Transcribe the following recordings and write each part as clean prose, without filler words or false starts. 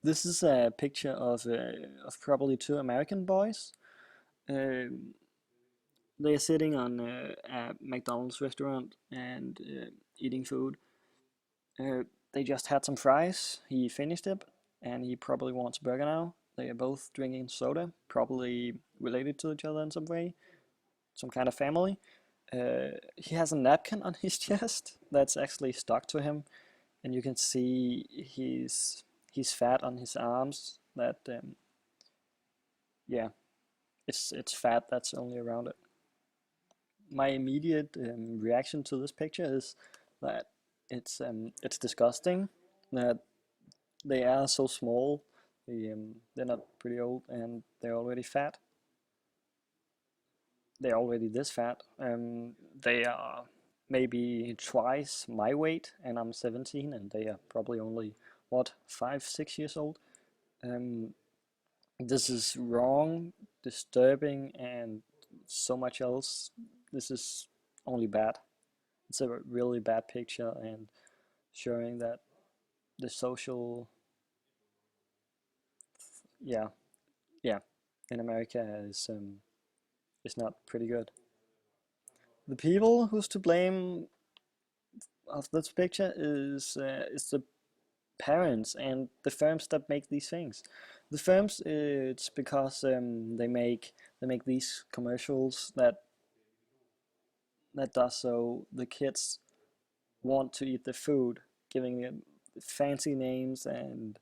This is a picture of probably two American boys. Um, they are sitting on a McDonald's restaurant and eating food. Uh, they just had some fries. He finished it, and he probably wants a burger now. They are both drinking soda, probably related to each other in some way, some kind of family. He has a napkin on his chest that's actually stuck to him, and you can see he's fat on his arms. That yeah, it's fat that's only around it. My immediate reaction to this picture is that it's disgusting that they are so small. They're not pretty old and they're already fat. They're already this fat. They are maybe twice my weight, and I'm 17, and they are probably only what 5, 6 years old. Um, this is wrong, disturbing, and so much else. This is only bad. It's a really bad picture and showing that the social, yeah, yeah, in America is not pretty good. The people who's to blame of this picture is the parents and the firms that make these things. The firms, it's because they make these commercials that does so the kids want to eat the food, giving it fancy names, and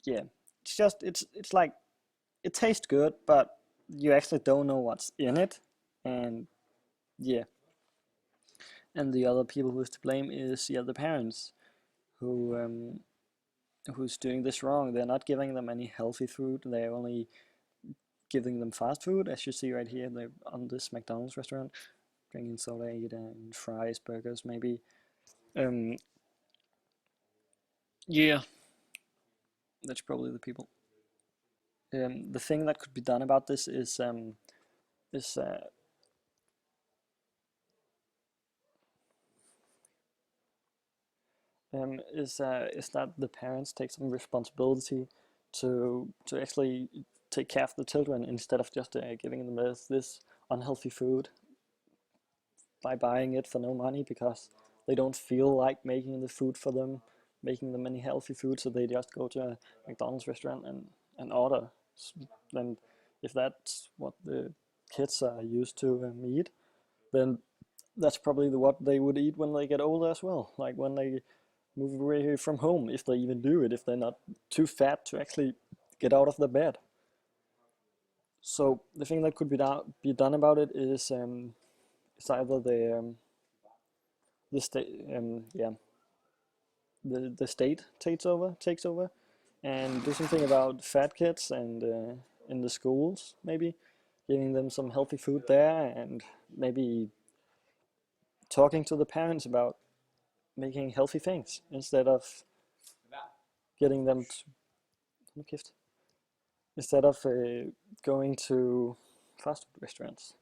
yeah, it's like it tastes good, but you actually don't know what's in it, and yeah, and the other people who's to blame is the other parents who who's doing this wrong. They're not giving them any healthy food. They're only giving them fast food, as you see right here. They're on this McDonald's restaurant, drinking soda, eating fries, burgers, maybe. Um, yeah, that's probably the people. The thing that could be done about this is uh, is that the parents take some responsibility to actually take care of the children instead of just giving them this unhealthy food by buying it for no money because they don't feel like making the food for them, making them any healthy food, so they just go to a McDonald's restaurant and order. Then, if that's what the kids are used to eat, then that's probably what they would eat when they get older as well. Like when they move away from home, if they even do it, if they're not too fat to actually get out of the bed. So the thing that could be done about it is either the state the state takes over and do something about fat kids and in the schools, maybe giving them some healthy food there, and maybe talking to the parents about making healthy things instead of getting them instead of going to fast food restaurants.